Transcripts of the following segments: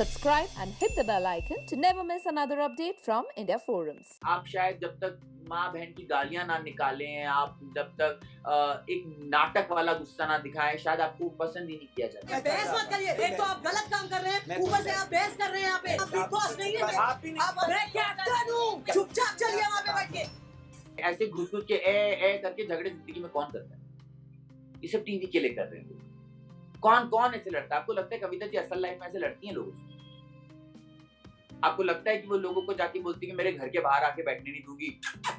subscribe and hit the bell icon to never miss another update from India Forums. आप शायद जब तक माँ बहन की गालियां ना निकालें, आप जब तक एक नाटक वाला गुस्सा ना दिखाएं, शायद आपको पसंद ही नहीं किया जाता। बहस मत करिए, एक तो आप गलत काम कर रहे हैं, ऊपर से आप बहस कर रहे हैं। यहाँ पे आप बिग बॉस नहीं है, आप मैं कैप्टन हूँ। चुपचाप चलिए वहाँ पे बैठ के। ऐसे घुस घुस के ए करके झगड़े जिंदगी में कौन करता है? ये सब टीवी के लिए कर रहे हैं। कौन ऐसे लड़ता है? आपको लगता है कविता जी असल लाइफ में ऐसे लड़ती हैं लोगों से? आपको लगता है कि वो लोगों को जाके बोलती है कि मेरे घर के बाहर आके बैठने नहीं दूंगी,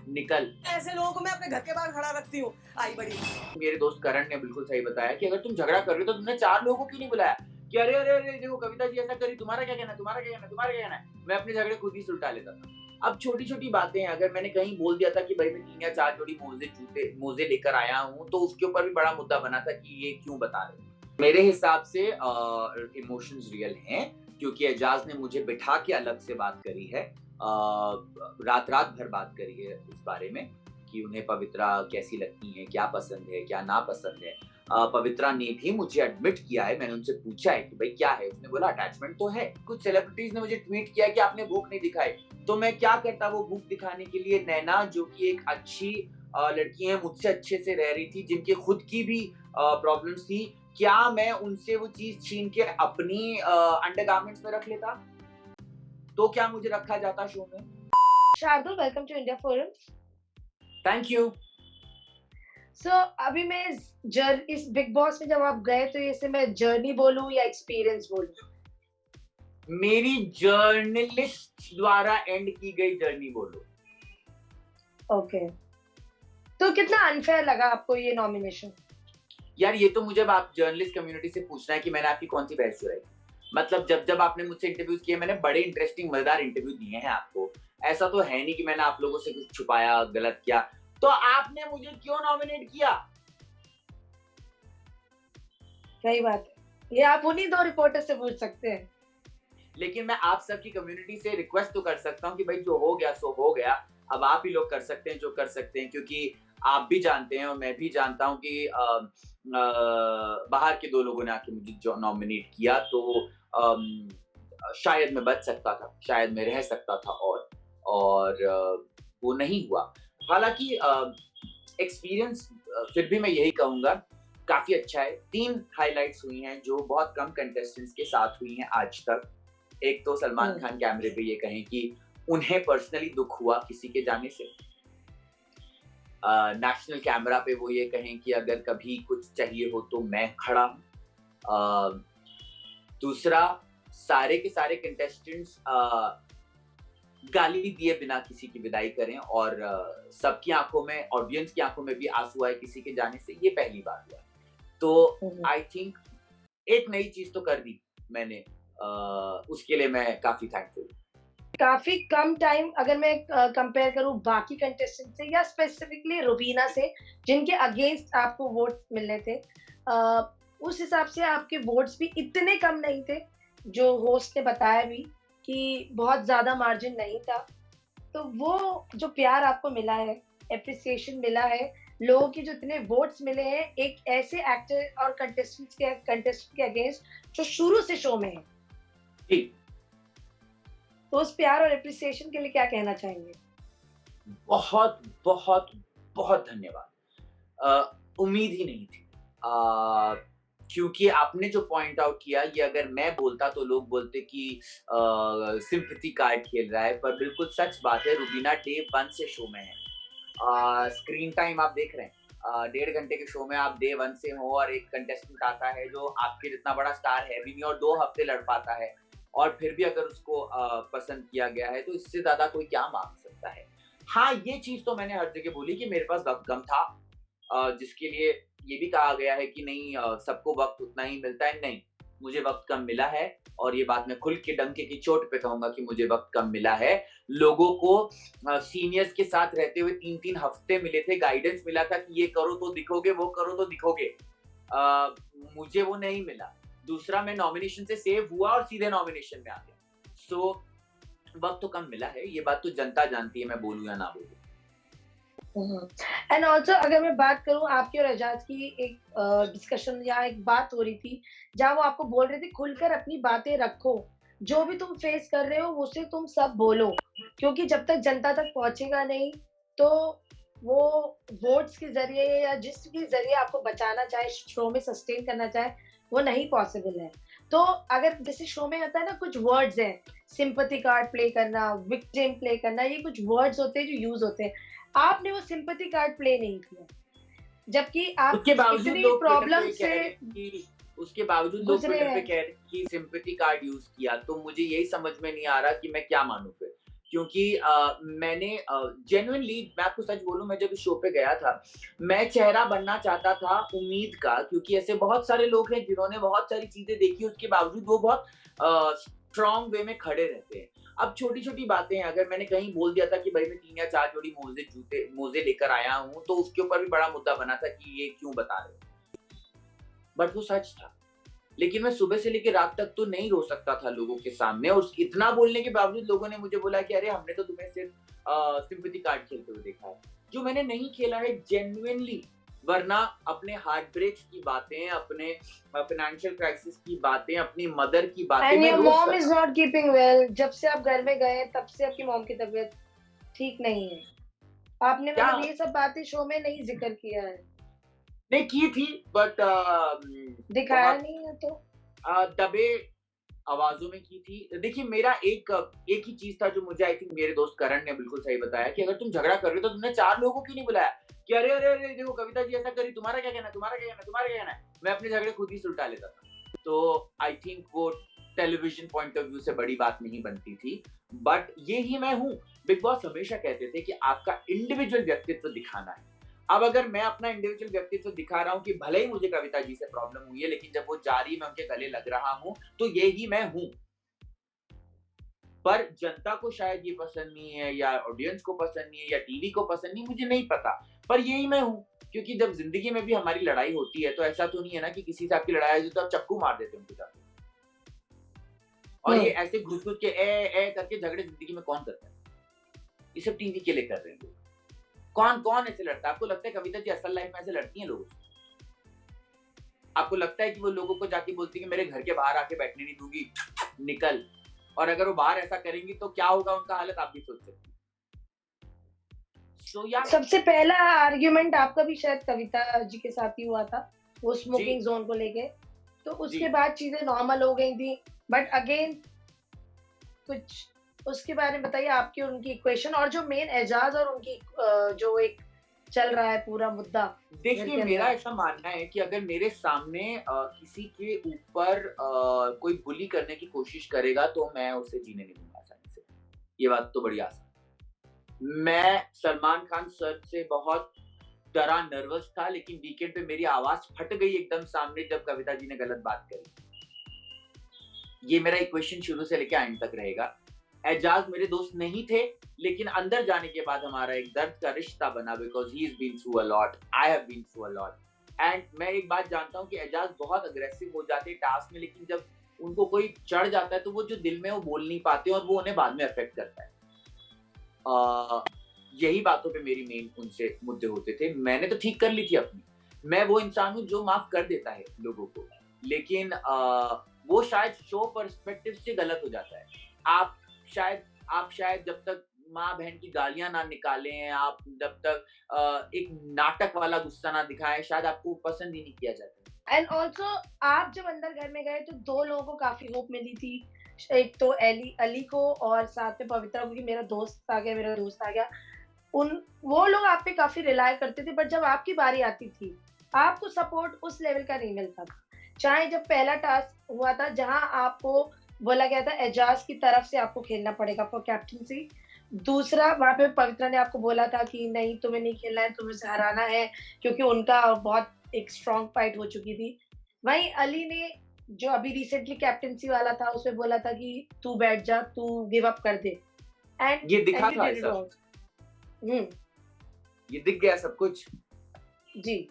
निकल? ऐसे लोगों को मैं अपने घर के बाहर खड़ा रखती हूँ। आई बड़ी मेरे दोस्त करण ने बिल्कुल सही बताया कि अगर तुम झगड़ा कर रहे हो तो तुमने 4 लोगों को क्यों नहीं बुलाया कि अरे अरे अरे देखो कविता जी ऐसा करी, तुम्हारा क्या कहना है, तुम्हारा क्या कहना है, तुम्हारा क्या कहना है? मैं अपने झगड़े खुद ही सुलटा लेता था। अब छोटी छोटी बातें हैं, अगर मैंने कहीं बोल दिया था कि भाई मैं 3 या 4 जोड़ी मोजे लेकर आया हूँ, तो उसके ऊपर भी बड़ा मुद्दा बना था कि ये क्यों बता रहे हो। मेरे हिसाब से इमोशंस रियल हैं, क्योंकि एजाज ने मुझे बिठा के अलग से बात करी है, रात भर बात करी है इस बारे में कि उन्हें पवित्रा कैसी लगती है, क्या पसंद है, क्या ना पसंद है। पवित्रा ने भी मुझे एडमिट किया है, मैंने उनसे पूछा है कि भाई क्या है, उसने बोला अटैचमेंट तो है। कुछ सेलिब्रिटीज ने मुझे ट्वीट किया कि आपने भूख नहीं दिखाई, तो मैं क्या करता वो भूख दिखाने के लिए। नैना जो कि एक अच्छी लड़की है, मुझसे अच्छे से रह रही थी, जिनके खुद की भी प्रॉब्लम्स थी, क्या मैं उनसे वो चीज छीन के अपनी अंडरगारमेंट्स में रख लेता? तो क्या मुझे रखा जाता शो में? Shardul, welcome to India forum. Thank you. So अभी मैं इस बिग बॉस में जब आप गए तो इसे मैं जर्नी बोलूं या एक्सपीरियंस बोलूं? मेरी जर्नलिस्ट द्वारा एंड की गई जर्नी बोलो। ओके, तो कितना अनफेयर लगा आपको ये नॉमिनेशन? यार ये तो मुझे आप जर्नलिस्ट कम्युनिटी से पूछना है कि मैंने आपकी कौन सी बहस चुराई। मतलब जब आपने मुझसे इंटरव्यूज किए, मैंने बड़े इंटरेस्टिंग मजेदार इंटरव्यू दिए हैं आपको। ऐसा तो है नहीं कि मैंने आप लोगों से कुछ छुपाया, गलत किया। तो आपने मुझे क्यों नॉमिनेट किया? सही बात है, ये आप उन्हीं 2 रिपोर्टर से पूछ सकते हैं। लेकिन मैं आप सबकी कम्युनिटी से रिक्वेस्ट तो कर सकता हूँ कि भाई जो हो गया सो हो गया। अब आप ही लोग कर सकते हैं जो कर सकते हैं, क्योंकि आप भी जानते हैं और मैं भी जानता हूँ कि बाहर के 2 लोगों ने आके मुझे जो नॉमिनेट किया, तो शायद मैं बच सकता था, शायद मैं रह सकता था, और वो नहीं हुआ। हालांकि एक्सपीरियंस फिर भी मैं यही कहूंगा काफी अच्छा है। 3 हाइलाइट्स हुई हैं जो बहुत कम कंटेस्टेंट्स के साथ हुई हैं आज तक। एक तो सलमान खान कैमरे पे ये कहें कि उन्हें पर्सनली दुख हुआ किसी के जाने से। नेशनल कैमरा पे वो ये कहें कि अगर कभी कुछ चाहिए हो तो मैं खड़ा हूं। दूसरा, सारे के सारे कंटेस्टेंट्स गाली दिए बिना किसी की विदाई करें, और सबकी आंखों में, ऑडियंस की आंखों में भी आंसू आए किसी के जाने से, ये पहली बार हुआ। तो आई थिंक एक नई चीज तो कर दी मैंने, उसके लिए मैं काफी थैंकफुल। काफी कम टाइम अगर मैं कंपेयर करूं बाकी कंटेस्टेंट से या स्पेसिफिकली रुबीना से, जिनके अगेंस्ट आपको वोट मिलने थे, उस हिसाब से आपके वोट्स भी इतने कम नहीं थे। जो होस्ट ने बताया भी कि बहुत ज्यादा मार्जिन नहीं था। तो वो जो प्यार आपको मिला है, एप्रिसिएशन मिला है, लोगों के जो इतने वोट्स मिले हैं एक ऐसे एक्टर और कंटेस्टेंट के अगेंस्ट जो शुरू से शो में है, तो उस प्यार और एप्रिसिएशन के लिए क्या कहना चाहेंगे? बहुत बहुत बहुत धन्यवाद। उम्मीद ही नहीं थी, क्योंकि आपने जो पॉइंट आउट किया, ये अगर मैं बोलता तो लोग बोलते कि सिंपैथी कार्ड खेल रहा है, पर बिल्कुल सच बात है। रुबीना डे 1 से शो में है। स्क्रीन टाइम आप देख रहे हैं, 1.5 घंटे के शो में आप डे 1 से हो, और एक कंटेस्टेंट आता है जो आपके जितना बड़ा स्टार है भी नहीं और 2 हफ्ते लड़ पाता है, और फिर भी अगर उसको पसंद किया गया है, तो इससे ज्यादा कोई क्या मांग सकता है। हाँ, ये चीज तो मैंने हर जगह बोली कि मेरे पास वक्त कम था, जिसके लिए ये भी कहा गया है कि नहीं सबको वक्त उतना ही मिलता है। नहीं, मुझे वक्त कम मिला है, और ये बात मैं खुल के डंके की चोट पे कहूंगा कि मुझे वक्त कम मिला है। लोगों को सीनियर्स के साथ रहते हुए 3-3 हफ्ते मिले थे, गाइडेंस मिला था कि ये करो तो दिखोगे, वो करो तो दिखोगे। मुझे वो नहीं मिला। दूसरा, मैं नॉमिनेशन से सेव हुआ और सीधे नॉमिनेशन में आ गया। सो वक्त तो कम मिला है, ये बात तो जनता जानती है, मैं बोलूं या ना बोलूं। एंड ऑल्सो अगर मैं बात करूं आपकी और एजाज की, एक डिस्कशन या एक बात हो रही थी जहां वो आपको बोल रहे थे खुलकर अपनी बातें रखो, जो भी तुम फेस कर रहे हो उसे तुम सब बोलो, क्योंकि जब तक जनता तक पहुंचेगा नहीं तो वो वोट्स के जरिए या जिस भी जरिए आपको बचाना चाहे, शो में सस्टेन करना चाहे, वो नहीं पॉसिबल है। तो अगर जैसे शो में होता है ना, कुछ वर्ड्स हैं, सिंपैथी कार्ड प्ले करना, विक्टिम प्ले करना, ये कुछ वर्ड्स होते हैं जो यूज होते हैं। आपने वो सिंपैथी कार्ड प्ले नहीं किया, जबकि आप उसके बावजूद इतनी लोग प्रॉब्लम से उसके बावजूद लोग गुजरे ट्विटर पे हैं। कह रहे हैं कि सिंपैथी कार्ड यूज किया, तो मुझे यही समझ में नहीं आ रहा कि मैं क्या मानूं फिर। क्योंकि मैंने जेन्युइनली, मैं आपको सच बोलूं, मैं जब इस शो पे गया था, मैं चेहरा बनना चाहता था उम्मीद का, क्योंकि ऐसे बहुत सारे लोग हैं जिन्होंने बहुत सारी चीजें देखी, उसके बावजूद वो बहुत स्ट्रॉन्ग वे में खड़े रहते हैं। अब छोटी छोटी बातें हैं, अगर मैंने कहीं बोल दिया था कि भाई मैं 3 या 4 जोड़ी मोजे लेकर आया हूँ, तो उसके ऊपर भी बड़ा मुद्दा बना था कि ये क्यों बता रहे हो, बट वो सच था। लेकिन मैं सुबह से लेकर रात तक तो नहीं रो सकता था लोगों के सामने, और इतना बोलने के बावजूद लोगों ने मुझे बोला कि अरे हमने तो तुम्हें सिर्फ सिंपैथी कार्ड खेलते हुए देखा है, जो मैंने नहीं खेला है जेन्युइनली। वरना अपने हार्ट ब्रेक्स की बातें, अपने फाइनेंशियल क्राइसिस की बातें, अपनी मदर की बातें एंड मैं योर रोज मॉम इज करता। Not keeping well. जब से आप घर में गए तब से आपकी मॉम की तबीयत ठीक नहीं है। आपने क्या मतलब ये सब बातें शो में नहीं जिक्र किया है, नहीं की थी, बट दिखाया बहुत नहीं है तो। दबे आवाजों में की थी। देखिए, मेरा एक ही चीज था जो मुझे, आई थिंक मेरे दोस्त करण ने बिल्कुल सही बताया, कि अगर तुम झगड़ा कर रहे हो तो तुमने 4 लोगों को क्यों नहीं बुलाया कि अरे अरे अरे देखो कविता जी ऐसा करी, तुम्हारा क्या कहना है, तुम्हारा क्या कहना है, तुम्हारा क्या कहना है। मैं अपने झगड़े खुद ही सुलटा लेता था। तो आई थिंक वो टेलीविजन पॉइंट ऑफ व्यू से बड़ी बात नहीं बनती थी, बट ये ही मैं हूँ। बिग बॉस हमेशा कहते थे कि आपका इंडिविजुअल व्यक्तित्व दिखाना है। अब अगर मैं अपना इंडिविजुअल व्यक्तित्व दिखा रहा हूँ कि भले ही मुझे कविता जी से प्रॉब्लम हुई है, लेकिन जब वो जा रही, मैं उनके गले लग रहा हूँ, तो ये ही मैं हूँ। पर जनता को शायद ये पसंद नहीं है, या ऑडियंस को पसंद नहीं है, या टीवी को पसंद नहीं, मुझे नहीं पता, पर यही मैं हूँ। क्योंकि जब जिंदगी में भी हमारी लड़ाई होती है, तो ऐसा तो नहीं है ना कि किसी से आपकी लड़ाई होती तो आप चक्कू मार देते उनके साथ। और ये ऐसे घुस घुस के ए करके झगड़े जिंदगी में कौन करता है? ये सब टीवी के लिए कर रहे हैं लोग। कौन ऐसे लड़ता है? आपको लगता है कविता जी असल लाइफ में ऐसे लड़ती हैं लोगों से? आपको लगता है कि वो लोगों को जाके बोलती है कि मेरे घर के बाहर आके बैठने नहीं दूंगी, निकल? और अगर वो बाहर ऐसा करेंगी तो क्या होगा उनका हालत, आप भी सोच सकते हैं। सबसे पहला आर्ग्यूमेंट आपका भी शायद कविता जी के साथ ही हुआ था, वो स्मोकिंग जोन को लेके। तो उसके बाद चीजें नॉर्मल हो गई थी, बट अगेन कुछ उसके बारे में बताइए, आपकी और उनकी इक्वेशन, और जो मेन एजाज और उनकी जो एक चल रहा है पूरा मुद्दा। देखिए, मेरा ऐसा मानना है कि अगर मेरे सामने किसी के ऊपर कोई बुली करने की कोशिश करेगा, तो मैं उसे जीने नहीं दूंगा आसानी से। ये बात तो बड़ी आसान। मैं सलमान खान सर से बहुत डरा, नर्वस था, लेकिन वीकेंड पे मेरी आवाज फट गई एकदम सामने जब कविता जी ने गलत बात करी। ये मेरा इक्वेशन शुरू से लेकर एंड तक रहेगा। एजाज मेरे दोस्त नहीं थे, लेकिन अंदर जाने के बाद हमारा एक दर्द का रिश्ता बना, because he is been through a lot, I have been through a lot. And मैं एक बात जानता हूँ कि एजाज बहुत अग्रेसिव हो जाते हैं टास्क में, लेकिन जब उनको कोई चढ़ जाता है तो वो जो दिल में वो बोल नहीं पाते, और वो उन्हें बाद में अफेक्ट करता है। यही बातों पे मेरी मेन उनसे मुद्दे होते थे। मैंने तो ठीक कर ली थी अपनी। मैं वो इंसान हूँ जो माफ कर देता है लोगों को, लेकिन वो शायद शो पर्सपेक्टिव से गलत हो जाता है। आप शायद जब तक माँ बहन की गालियां ना निकालें, आप जब तक एक नाटक वाला गुस्सा ना दिखाएं, शायद आपको पसंद ही नहीं किया जाता। एंड ऑल्सो आप जब अंदर घर में गए तो 2 लोगों को काफी होप मिली थी, एक तो अली को और साथ में पवित्रा, क्योंकि मेरा दोस्त आ गया। वो लोग आप पे काफी रिलाय करते थे, बट जब आपकी बारी आती थी आपको सपोर्ट उस लेवल का नहीं मिलता था। चाहे जब पहला टास्क हुआ था जहां आपको बोला गया था एजाज की तरफ से आपको खेलना पड़ेगा फॉर कैप्टनसी, दूसरा वहां पे पवित्रा ने आपको बोला था कि नहीं तुम्हें नहीं खेलना है, तुम्हें से हराना है, क्योंकि उनका बहुत एक स्ट्रॉन्ग फाइट हो चुकी थी। वहीं अली ने जो अभी रिसेंटली कैप्टनसी वाला था उसमें बोला था कि तू बैठ जा, तू गिव अप कर दे, एंड ये दिखा था ऐसा। ये दिख गया सब कुछ जी।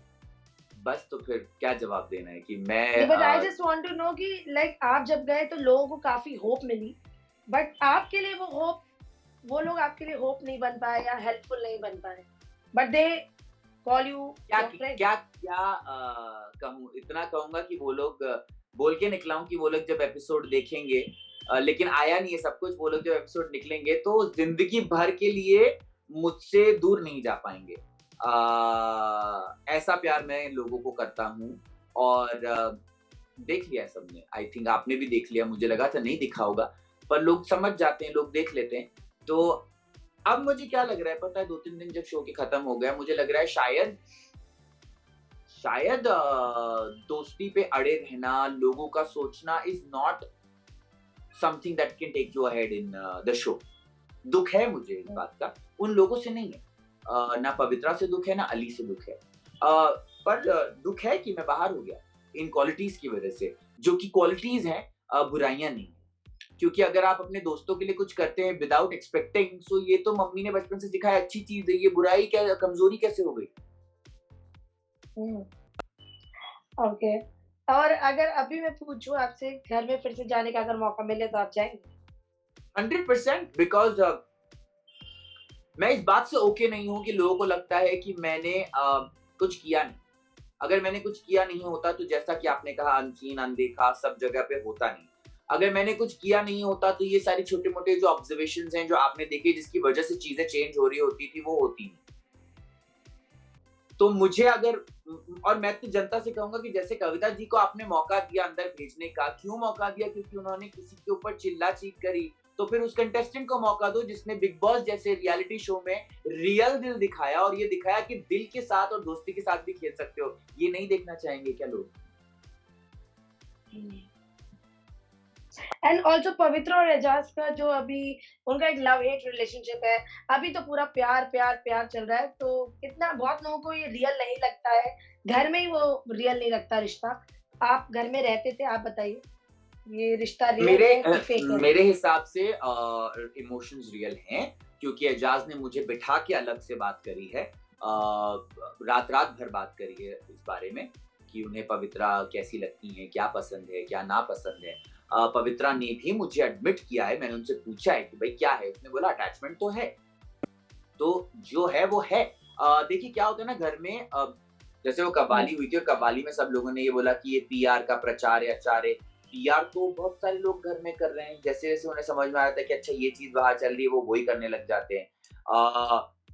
बस तो फिर क्या जवाब देना है कि मैं but I just want to know कि लाइक आप जब गए तो लोगों को काफी होप मिली, बट आपके लिए वो लोग आपके लिए होप नहीं बन पाए या हेल्पफुल नहीं बन पाए, बट दे कॉल यू क्या कहूँ, इतना कहूंगा कि वो लोग बोल के निकलाऊं कि वो लोग जब एपिसोड देखेंगे लेकिन आया नहीं है सब कुछ। वो लोग जब एपिसोड निकलेंगे तो जिंदगी भर के लिए मुझसे दूर नहीं जा पाएंगे। ऐसा प्यार मैं लोगों को करता हूँ और देख लिया सबने। आई थिंक आपने भी देख लिया, मुझे लगा था नहीं दिखा होगा, पर लोग समझ जाते हैं, लोग देख लेते हैं। तो अब मुझे क्या लग रहा है पता है, 2-3 दिन जब शो के खत्म हो गया, मुझे लग रहा है शायद दोस्ती पे अड़े रहना, लोगों का सोचना is not something that can take you ahead in the show. दुख है मुझे इस बात का, उन लोगों से नहीं है। ना पवित्रा से दुख है, ना अली से दुख है। पर दुख है कि मैं बाहर हो गया इन क्वालिटीज की वजह से, जो कि क्वालिटीज हैं, बुराइयां नहीं। क्योंकि अगर आप अपने दोस्तों के लिए कुछ करते हैं विदाउट एक्सपेक्टिंग, सो ये तो मम्मी ने बचपन से सिखाया अच्छी चीज है, ये बुराई क्या, कमजोरी कैसे हो गई? ओके। और अगर अभी मैं पूछूं आपसे, घर में फिर से जाने का अगर मौका मिले तो आप जाएंगे? 100%, बिकॉज मैं इस बात से ओके नहीं हूं कि लोगों को लगता है कि मैंने कुछ किया नहीं। अगर मैंने कुछ किया नहीं होता तो जैसा कि आपने कहा अनसीन, अनदेखा, सब जगह पे होता नहीं। अगर मैंने कुछ किया नहीं होता तो ये सारी छोटे मोटे जो ऑब्जर्वेशंस हैं जो आपने देखे, जिसकी वजह से चीजें चेंज हो रही होती थी, वो होती नहीं। तो मुझे अगर, और मैं तो जनता से कहूंगा कि जैसे कविता जी को आपने मौका दिया अंदर भेजने का, क्यों मौका दिया? क्योंकि उन्होंने किसी के ऊपर चिल्ला चीख करी, तो फिर उस कंटेस्टेंट को मौका दो जिसने बिग बॉस जैसे रियलिटी शो में रियल दिल दिखाया, और ये दिखाया कि दिल के साथ और दोस्ती के साथ भी खेल सकते हो। ये नहीं देखना चाहेंगे क्या लोग? एंड ऑल्सो पवित्र और एजाज का जो अभी उनका एक लव हेट रिलेशनशिप है, अभी तो पूरा प्यार प्यार प्यार चल रहा है, तो कितना बहुत लोगों को ये रियल नहीं लगता है, घर में ही वो रियल नहीं लगता रिश्ता। आप घर में रहते थे, आप बताइए ये रिश्ता रियल है कि फेक है? मेरे हिसाब से इमोशंस रियल हैं, क्योंकि एजाज ने मुझे बिठा के अलग से बात करी है, रात भर बात करी है इस बारे में कि उन्हें पवित्रा कैसी लगती है, क्या पसंद है, क्या ना पसंद है। पवित्रा ने भी मुझे एडमिट किया है, मैंने उनसे पूछा है कि भाई क्या है, उसने बोला अटैचमेंट तो है, तो जो है वो है। देखिए क्या होता है ना घर में, जैसे वो कव्वाली हुई थी और कव्वाली में सब लोगों ने ये बोला कि ये पीआर का प्रचार है, अचार है। पीआर तो बहुत सारे लोग घर में कर रहे हैं, जैसे जैसे उन्हें समझ में आता है कि अच्छा ये चीज बाहर चल रही है, वो वही करने लग जाते हैं।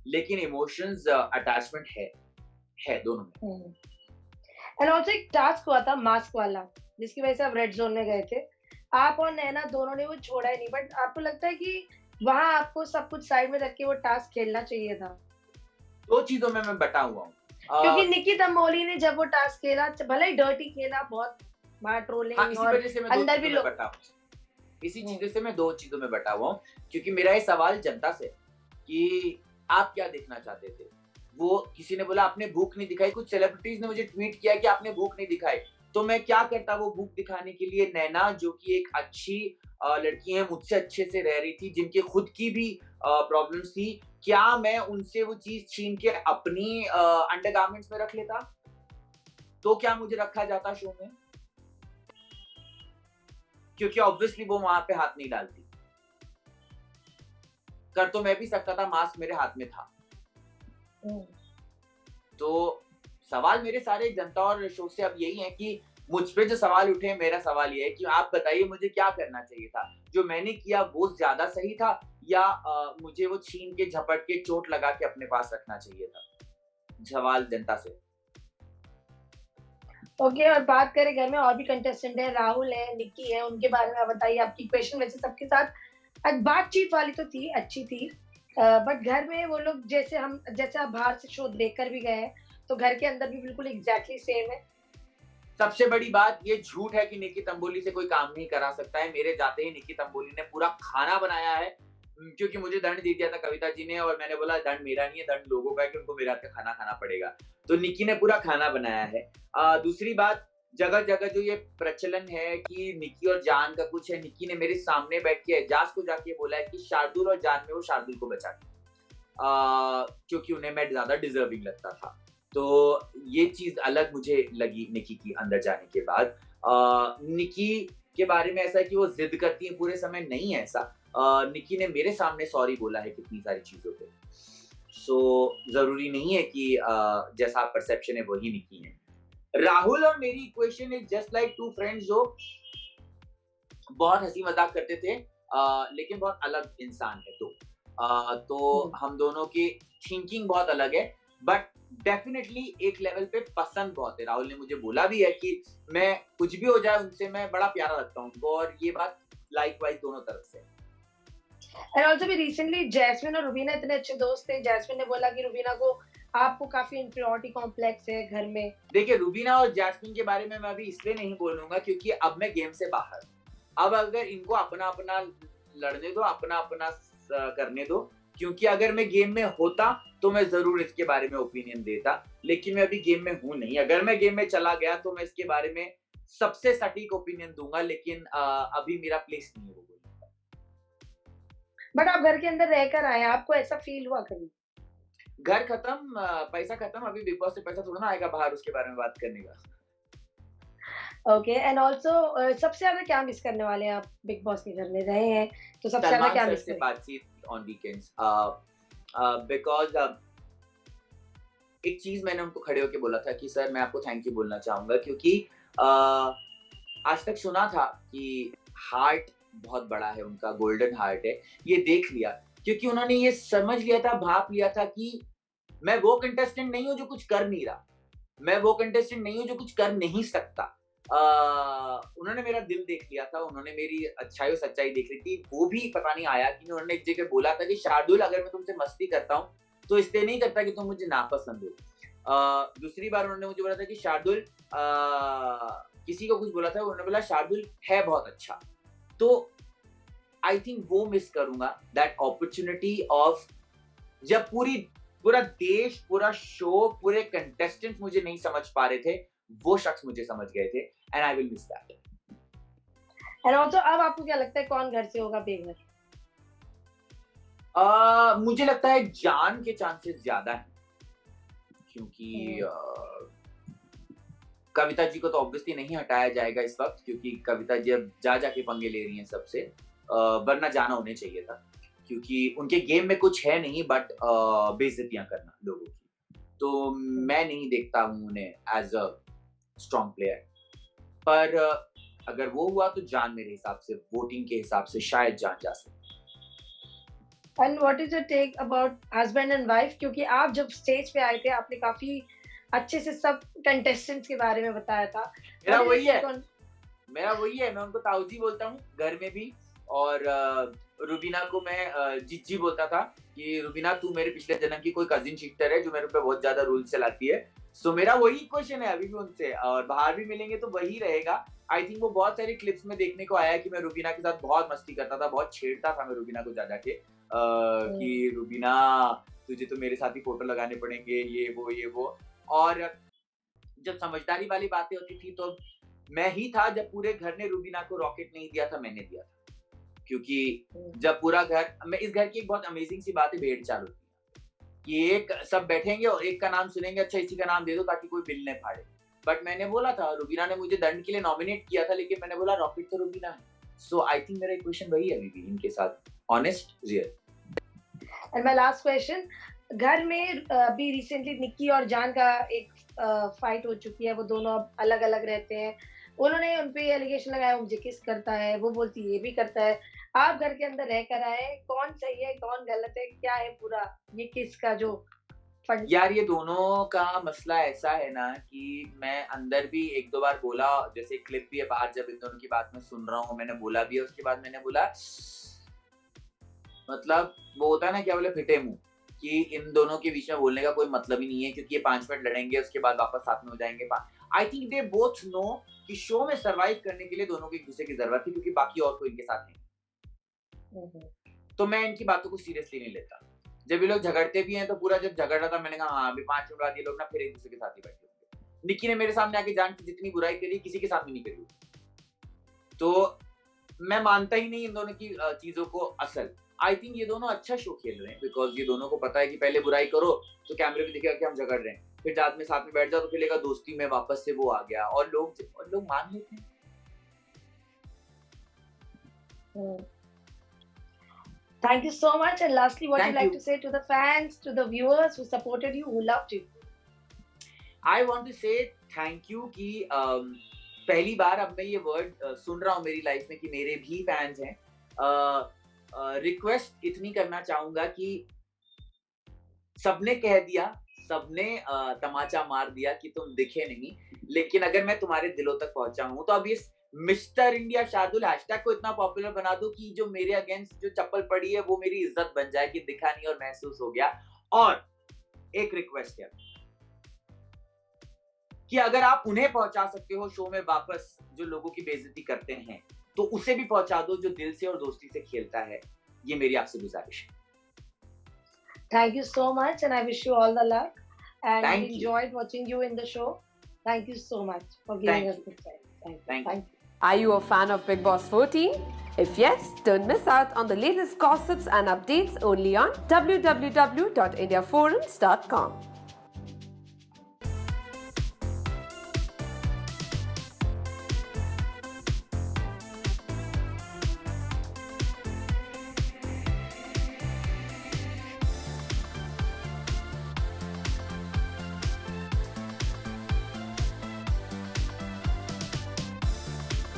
लेकिन इमोशंस, अटैचमेंट है दोनों में। एंड ऑल्सो एक टास्क हुआ था मास्क वाला, जिसकी वजह से आप रेड जोन में गए थे, आप और नैना दोनों ने वो छोड़ा ही नहीं, बट आपको लगता है कि वहां आपको सब कुछ साइड में रख के वो टास्क खेलना चाहिए था? 2 चीजों में मैं बटा हुआ हूँ, क्योंकि निकी तंबोली ने जब वो टास्क खेला, भले ही डर्टी खेला, बहुत बाहर ट्रोलिंग और अंदर भी लोग, इसी चीजों से मैं 2 चीजों में बटा हुआ हूँ। क्योंकि मेरा ये सवाल जनता से कि आप क्या देखना चाहते थे? वो किसी ने बोला आपने भूख नहीं दिखाई, कुछ सेलिब्रिटीज ने मुझे ट्वीट किया कि आपने भूख नहीं दिखाई, तो मैं क्या करता वो भूख दिखाने के लिए? नैना जो कि एक अच्छी लड़की है, मुझसे अच्छे से रह रही थी, जिनके खुद की भी प्रॉब्लम्स थी, क्या मैं उनसे वो चीज छीन के अपनी अंडरगारमेंट्स में रख लेता? तो क्या मुझे रखा जाता शो में? क्योंकि ऑब्वियसली वो वहां पे हाथ नहीं डालती। कर तो मैं भी सकता था, मास्क मेरे हाथ में था। तो सवाल मेरे सारे जनता और शो से अब यही है कि मुझ पे जो सवाल उठे, मेरा सवाल ये है कि आप बताइए मुझे क्या करना चाहिए था? जो मैंने किया वो ज्यादा सही था, या मुझे वो छीन के झपट के चोट लगा के अपने पास रखना चाहिए था? सवाल जनता से। ओके, और बात करें घर में और भी कंटेस्टेंट है, राहुल है, निक्की है, उनके बारे में आप बताइए। आपकी क्वेश्चन वैसे सबके साथ बातचीत वाली तो थी, अच्छी थी, बट घर में वो लोग जैसे आप बाहर से शो देखकर भी गए हैं, तो घर के अंदर भी बिल्कुल एग्जैक्टली सेम है। सबसे बड़ी बात ये झूठ है कि निकी तंबोली से कोई काम नहीं करा सकता है। मेरे जाते ही निकी तंबोली ने पूरा खाना बनाया है, क्योंकि मुझे दंड दे दिया था कविता जी ने, और मैंने बोला दंड मेरा नहीं है, दंड लोगों का है कि उनको मेरे हाथ का खाना खाना पड़ेगा। तो निकी ने पूरा खाना बनाया है। दूसरी बात, जगह जगह जो ये प्रचलन है कि निकी और जान का कुछ है, निकी ने मेरे सामने बैठ के एजाज को जाके बोला है कि शार्दुल और जान में वो शार्दुल को बचा के, क्योंकि उन्हें मैं ज्यादा डिजर्विंग लगता था। तो ये चीज अलग मुझे लगी निकी की अंदर जाने के बाद। निकी के बारे में ऐसा है कि वो जिद करती है पूरे समय, नहीं है ऐसा। निकी ने मेरे सामने सॉरी बोला है कितनी सारी चीजों पे। सो जरूरी नहीं है कि जैसा परसेप्शन है वही निकी है। राहुल और मेरी equation is just like 2 friends जो बहुत हंसी मजाक करते थे, लेकिन बहुत अलग इंसान है तो हम दोनों की थिंकिंग बहुत अलग है, बट डेफिनेटली एक लेवल पे पसंद बहुत है। राहुल ने मुझे बोला भी है कि मैं कुछ भी हो जाए उनसे मैं बड़ा प्यारा लगता हूँ उनको, और ये बात लाइक वाइज दोनों तरफ से। एंड ऑल्सो भी रिसेंटली जैस्मिन और रुबीना इतने अच्छे दोस्त थे, जैस्मिन ने बोला कि रुबीना को आपको काफी इंफीरियरिटी कॉम्प्लेक्स है घर में। देखिए, रुबीना और जैस्मिन के बारे में मैं अभी इसलिए नहीं बोलूंगा क्योंकि अब मैं गेम से बाहर। अब अगर इनको अपना अपना लड़ने दो, अपना अपना करने दो, क्योंकि अगर मैं गेम में होता तो मैं जरूर इसके बारे में ओपिनियन देता, लेकिन मैं अभी गेम में हूं नहीं। अगर मैं गेम में चला गया तो मैं इसके बारे में सबसे सटीक ओपिनियन दूंगा, लेकिन अभी मेरा प्लेस नहीं है वो बोलने का। बट आप घर के अंदर रहकर आए, आपको ऐसा फील हुआ कभी? घर खत्म, पैसा खत्म, अभी बिग बॉस से पैसा थोड़ा ना आएगा बाहर उसके बारे में बात करने का। ओके, एंड ऑल्सो सबसे ज्यादा क्या मिस करने वाले हैं आप? बिग बॉस के घर में रहे हैं तो सबसे ज्यादा सलमान क्या सर मिस से करें? बातचीत ऑन वीकेंड्स, बिकॉज एक चीज मैंने उनको खड़े होके बोला था कि सर मैं आपको थैंक यू बोलना चाहूंगा, क्योंकि आज तक सुना था कि हार्ट बहुत बड़ा है उनका, गोल्डन हार्ट है, ये देख लिया क्योंकि उन्होंने ये समझ लिया था, भाप लिया था कि मैं वो कंटेस्टेंट नहीं हूं जो कुछ कर नहीं रहा, मैं वो कंटेस्टेंट नहीं हूं जो कुछ कर नहीं सकता। उन्होंने मेरा दिल देख लिया था, उन्होंने मेरी अच्छाई और सच्चाई देख ली थी। वो भी पता नहीं आया कि उन्होंने एक जगह बोला था कि शार्दुल अगर मैं तुमसे मस्ती करता हूँ तो इसलिए नहीं करता कि तुम मुझे नापसंद हो। दूसरी बार उन्होंने मुझे बोला था कि शार्दुल, किसी को कुछ बोला था, उन्होंने बोला शार्दुल है बहुत अच्छा। तो आई थिंक वो मिस करूंगा, दैट अपॉर्चुनिटी ऑफ जब पूरा देश, पूरा शो, पूरे कंटेस्टेंट्स मुझे नहीं समझ पा रहे थे, वो शख्स मुझे समझ गए थे, and I will miss that. And also अब आपको क्या लगता है कौन घर से होगा बेघर? मुझे लगता है जान के चांसेस ज्यादा हैं, क्योंकि कविता जी को तो ऑब्वियसली नहीं हटाया जाएगा इस वक्त, क्योंकि कविता जी अब जाके पंगे ले रही हैं सबसे, वरना जाना उन्हें चाहिए था, क्योंकि उनके गेम में कुछ है नहीं बट बेइज्जतियां करना लोगों की। तो मैं नहीं देखता हूं उन्हें एज अ स्ट्रॉन्ग प्लेयर, पर अगर वो हुआ तो जान मेरे हिसाब से, वोटिंग के हिसाब से शायद जान जा सकती। And what is your take about husband and wife? क्योंकि आप जब स्टेज पे आए थे आपने काफी अच्छे से सब कंटेस्टेंट्स के बारे में बताया था। मेरा वही है, मैं उनको ताऊजी बोलता हूँ घर में भी, और रुबीना को मैं जिज्जी बोलता था कि रुबीना तू मेरे पिछले जन्म की कोई कजिन शिफ्टर है जो मेरे पे बहुत ज्यादा रूल चलाती है। सो मेरा वही क्वेश्चन है अभी भी उनसे, और बाहर भी मिलेंगे तो वही रहेगा। आई थिंक वो बहुत सारी क्लिप्स में देखने को आया कि मैं रुबीना के साथ बहुत मस्ती करता था, बहुत छेड़ता था मैं रुबीना को जा के कि रुबीना तुझे तो मेरे साथ ही फोटो लगाने पड़ेंगे, ये वो। और जब समझदारी वाली बातें होती थी तो मैं ही था, जब पूरे घर ने रुबीना को रॉकेट नहीं दिया था मैंने दिया था, क्योंकि जब पूरा घर, मैं इस घर की एक बहुत अमेजिंग सी बात है, भेड़ चाल होती है कि एक सब बैठेंगे और एक का नाम सुनेंगे, अच्छा इसी का नाम दे दो ताकि कोई बिल न फाड़े। बट मैंने बोला था, रुबीना ने मुझे दंड के लिए नॉमिनेट किया था, लेकिन मैंने बोला रॉकेट तो रुबीना है। सो आई थिंक मेरा क्वेश्चन वही है अभी भी इनके साथ, honest, real. And my last question, घर में अभी रिसेंटली निक्की और जान का एक फाइट हो चुकी है, वो दोनों अब अलग अलग रहते हैं। उन्होंने उनपे एलिगेशन लगाया मुझे किस करता है, वो बोलती ये भी करता है। आप घर के अंदर रह कर आए, कौन सही है कौन गलत है, क्या है पूरा ये किस का जो फंड? यार ये दोनों का मसला ऐसा है ना कि मैं अंदर भी एक दो बार बोला, जैसे क्लिप भी है बाहर जब इन दोनों की बात मैं सुन रहा हूँ, मैंने बोला भी है, उसके बाद मैंने बोला, मतलब वो होता है ना क्या बोले, फिटे मुंह, कि इन दोनों के बीच में बोलने का कोई मतलब ही नहीं है, क्योंकि ये 5 मिनट लड़ेंगे उसके बाद वापस साथ में हो जाएंगे। I think they both know कि शो में सरवाइव करने के लिए दोनों को एक दूसरे की जरूरत थी, क्योंकि बाकी और कोई इनके साथ नहीं। तो मैं इनकी बातों को सीरियसली नहीं लेता। जब ये लोग झगड़ते भी हैं तो पूरा जब झगड़ रहा था मैंने कहा हाँ अभी 5 मिनट बाद ये लोग ना फिर एक दूसरे के साथ ही बैठे होंगे। निक्की ने मेरे सामने आके जान की जितनी बुराई करी किसी के साथ भी नहीं करी, तो मैं मानता ही नहीं इन दोनों की चीजों को असल। आई थिंक ये दोनों अच्छा शो खेल रहे हैं, बिकॉज ये दोनों को पता है कि पहले बुराई करो तो कैमरे पे दिखेगा कि हम झगड़ रहे हैं, फिर साथ में बैठ जाओ तो फिर दोस्ती में वापस से वो आ गया, और लोग मान लेते हैं। Thank you so much. And lastly, what Thank you like you. to say to the fans, to the viewers who supported you, who loved you? I want to say thank you कि पहली बार अब मैं ये word सुन रहा हूँ मेरी life में कि मेरे भी फैंस हैं। रिक्वेस्ट इतनी करना चाहूंगा कि सबने कह दिया, सबने तमाचा मार दिया कि तुम दिखे नहीं, लेकिन अगर मैं तुम्हारे दिलों तक पहुंचा हूं तो अब इस मिस्टर इंडिया शार्दुल हैशटैग को इतना पॉपुलर बना दो कि जो मेरे अगेंस्ट जो चप्पल पड़ी है वो मेरी इज्जत बन जाए कि दिखा नहीं और महसूस हो गया। और एक रिक्वेस्ट है कि अगर आप उन्हें पहुंचा सकते हो शो में वापस जो लोगों की बेइज्जती करते हैं, तो उसे भी पहुंचा दो जो दिल से और दोस्ती से खेलता है। ये मेरी आपसे गुजारिश है। Thank you so much, and I wish you all the luck. And Thank we you. enjoyed watching you in the show. Thank you so much for giving Thank us you. this time. Thank you. Are you a fan of Big Boss 14? If yes, don't miss out on the latest gossips and updates only on www.indiaforums.com.